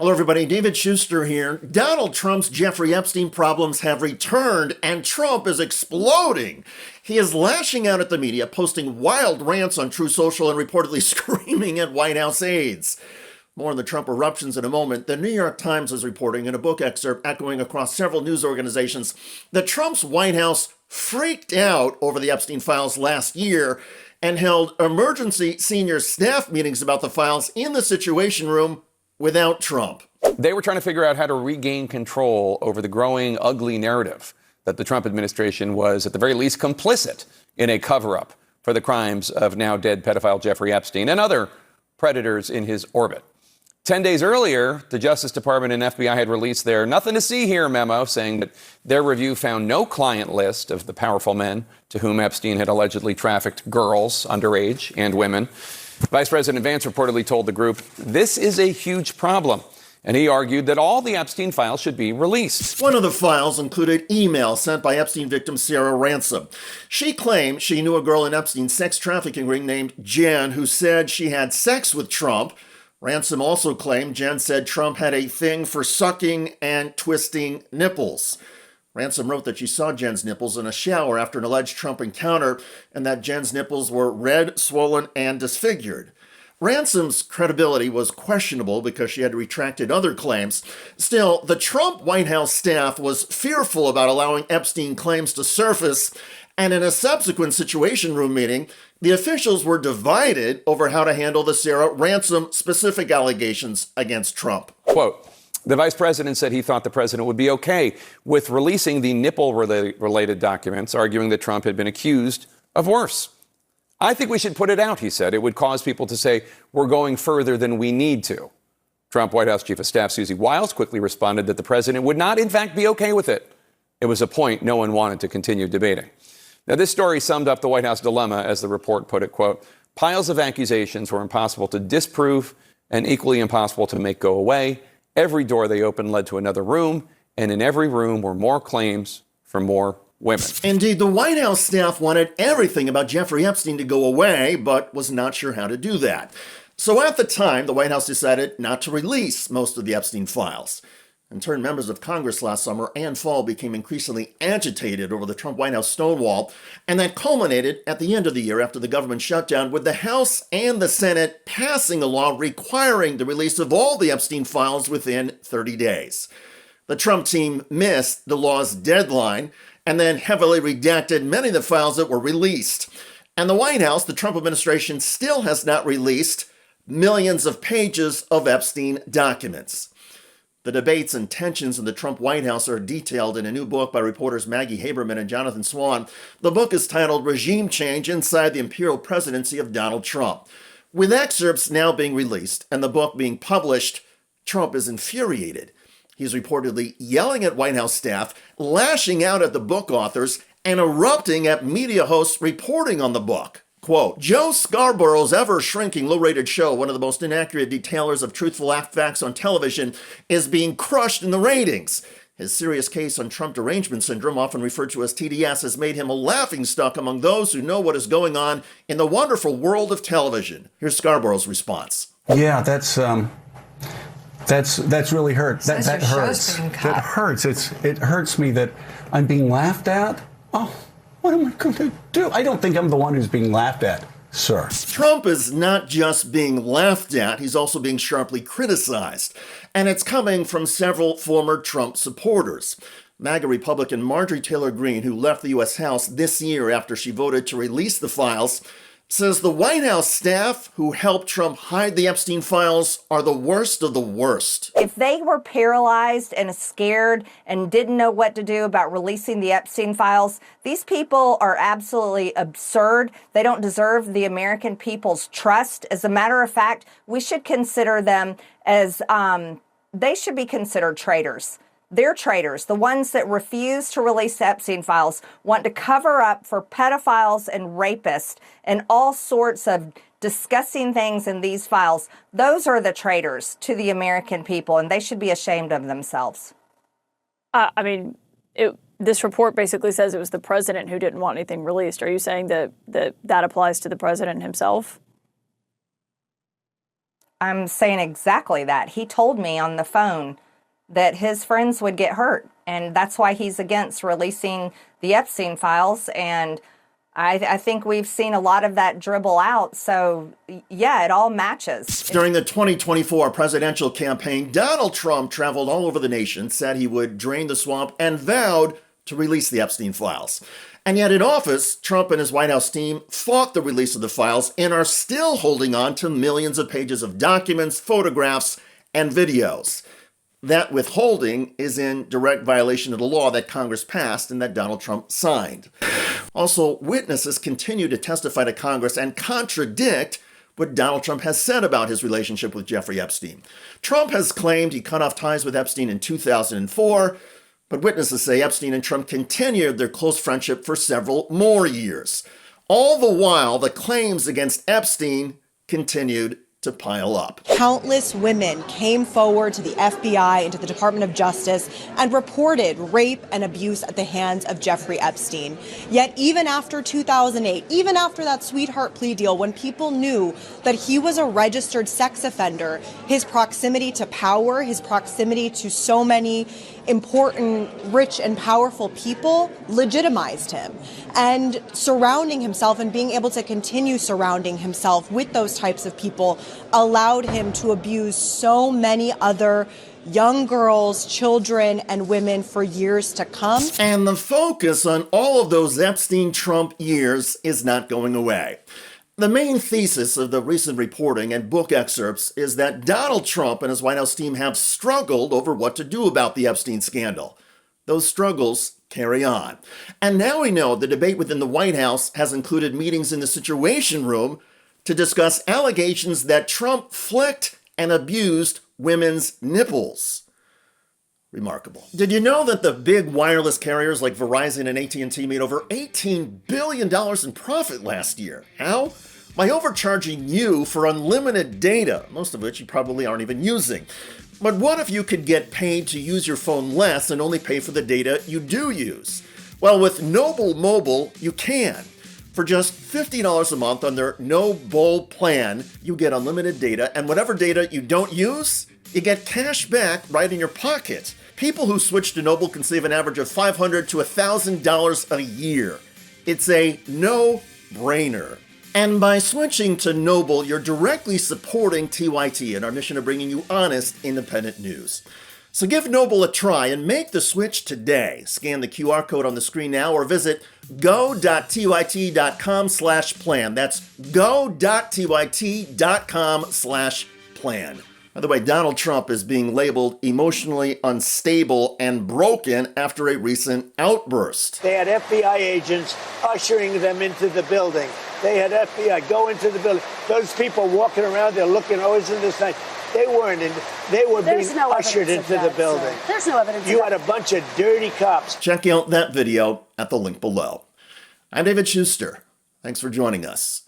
Hello, everybody. David Shuster here. Donald Trump's Jeffrey Epstein problems have returned, and Trump is exploding. He is lashing out at the media, posting wild rants on True Social and reportedly screaming at White House aides. More on the Trump eruptions in a moment. The New York Times is reporting in a book excerpt echoing across several news organizations that Trump's White House freaked out over the Epstein files last year and held emergency senior staff meetings about the files in the Situation Room without Trump. They were trying to figure out how to regain control over the growing ugly narrative that the Trump administration was, at the very least, complicit in a cover-up for the crimes of now dead pedophile Jeffrey Epstein and other predators in his orbit. 10 days earlier, the Justice Department and FBI had released their nothing to see here memo, saying that their review found no client list of the powerful men to whom Epstein had allegedly trafficked girls, underage, and women. Vice President Vance reportedly told the group, this is a huge problem. And he argued that all the Epstein files should be released. One of the files included emails sent by Epstein victim Sarah Ransom. She claimed she knew a girl in Epstein's sex trafficking ring named Jen who said she had sex with Trump. Ransom also claimed Jen said Trump had a thing for sucking and twisting nipples. Ransom wrote that she saw Jen's nipples in a shower after an alleged Trump encounter and that Jen's nipples were red, swollen, and disfigured. Ransom's credibility was questionable because she had retracted other claims. Still, the Trump White House staff was fearful about allowing Epstein claims to surface, and in a subsequent Situation Room meeting, the officials were divided over how to handle the Sarah Ransom-specific allegations against Trump. Quote, the vice president said he thought the president would be okay with releasing the nipple-related documents, arguing that Trump had been accused of worse. I think we should put it out, he said. It would cause people to say, we're going further than we need to. Trump White House Chief of Staff Susie Wiles quickly responded that the president would not, in fact, be okay with it. It was a point no one wanted to continue debating. Now, this story summed up the White House dilemma, as the report put it, quote, piles of accusations were impossible to disprove and equally impossible to make go away. Every door they opened led to another room, and in every room were more claims for more women. Indeed, the White House staff wanted everything about Jeffrey Epstein to go away, but was not sure how to do that. So at the time, the White House decided not to release most of the Epstein files. In turn, members of Congress last summer and fall became increasingly agitated over the Trump White House stonewall, and that culminated at the end of the year after the government shutdown, with the House and the Senate passing a law requiring the release of all the Epstein files within 30 days. The Trump team missed the law's deadline and then heavily redacted many of the files that were released. And the White House, the Trump administration, still has not released millions of pages of Epstein documents. The debates and tensions in the Trump White House are detailed in a new book by reporters Maggie Haberman and Jonathan Swan. The book is titled Regime Change Inside the Imperial Presidency of Donald Trump. With excerpts now being released and the book being published, Trump is infuriated. He's reportedly yelling at White House staff, lashing out at the book authors, and erupting at media hosts reporting on the book. Quote, Joe Scarborough's ever-shrinking low-rated show, one of the most inaccurate detailers of truthful facts on television, is being crushed in the ratings. His serious case on Trump derangement syndrome, often referred to as TDS, has made him a laughingstock among those who know what is going on in the wonderful world of television. Here's Scarborough's response. Yeah, that's really hurt. That hurts. That hurts. It hurts me that I'm being laughed at. Oh, what am I going to do? I don't think I'm the one who's being laughed at, sir. Trump is not just being laughed at, he's also being sharply criticized. And it's coming from several former Trump supporters. MAGA Republican Marjorie Taylor Greene, who left the U.S. House this year after she voted to release the files, says the White House staff who helped Trump hide the Epstein files are the worst of the worst. If they were paralyzed and scared and didn't know what to do about releasing the Epstein files, these people are absolutely absurd. They don't deserve the American people's trust. As a matter of fact, we should consider them as, they should be considered traitors. They're traitors. The ones that refuse to release the Epstein files want to cover up for pedophiles and rapists and all sorts of disgusting things in these files. Those are the traitors to the American people, and they should be ashamed of themselves. This report basically says it was the president who didn't want anything released. Are you saying that applies to the president himself? I'm saying exactly that. He told me on the phone that his friends would get hurt, and that's why he's against releasing the Epstein files. And I think we've seen a lot of that dribble out. So, yeah, it all matches. During the 2024 presidential campaign, Donald Trump traveled all over the nation, said he would drain the swamp, and vowed to release the Epstein files. And yet in office, Trump and his White House team fought the release of the files and are still holding on to millions of pages of documents, photographs, and videos. That withholding is in direct violation of the law that Congress passed and that Donald Trump signed. Also, witnesses continue to testify to Congress and contradict what Donald Trump has said about his relationship with Jeffrey Epstein. Trump has claimed he cut off ties with Epstein in 2004, but witnesses say Epstein and Trump continued their close friendship for several more years. All the while, the claims against Epstein continued to pile up. Countless women came forward to the FBI and to the Department of Justice and reported rape and abuse at the hands of Jeffrey Epstein. Yet even after 2008, even after that sweetheart plea deal, when people knew that he was a registered sex offender, his proximity to power, his proximity to so many important, rich, and powerful people legitimized him. And surrounding himself and being able to continue surrounding himself with those types of people allowed him to abuse so many other young girls, children, and women for years to come. And the focus on all of those Epstein-Trump years is not going away. The main thesis of the recent reporting and book excerpts is that Donald Trump and his White House team have struggled over what to do about the Epstein scandal. Those struggles carry on. And now we know the debate within the White House has included meetings in the Situation Room to discuss allegations that Trump flicked and abused women's nipples. Remarkable. Did you know that the big wireless carriers like Verizon and AT&T made over $18 billion in profit last year? How? By overcharging you for unlimited data, most of which you probably aren't even using. But what if you could get paid to use your phone less and only pay for the data you do use? Well, with Noble Mobile, you can. For just $50 a month on their No Bull plan, you get unlimited data, and whatever data you don't use, you get cash back right in your pocket. People who switch to Noble can save an average of $500 to $1,000 a year. It's a no-brainer. And by switching to Noble, you're directly supporting TYT and our mission of bringing you honest, independent news. So give Noble a try and make the switch today. Scan the QR code on the screen now or visit go.tyt.com/plan. That's go.tyt.com/plan. By the way, Donald Trump is being labeled emotionally unstable and broken after a recent outburst. They had FBI agents ushering them into the building. They had FBI go into the building. Those people walking around there looking, oh, isn't this nice? They weren't in. They were being ushered into the building. There's no evidence. You had a bunch of dirty cops. Check out that video at the link below. I'm David Shuster. Thanks for joining us.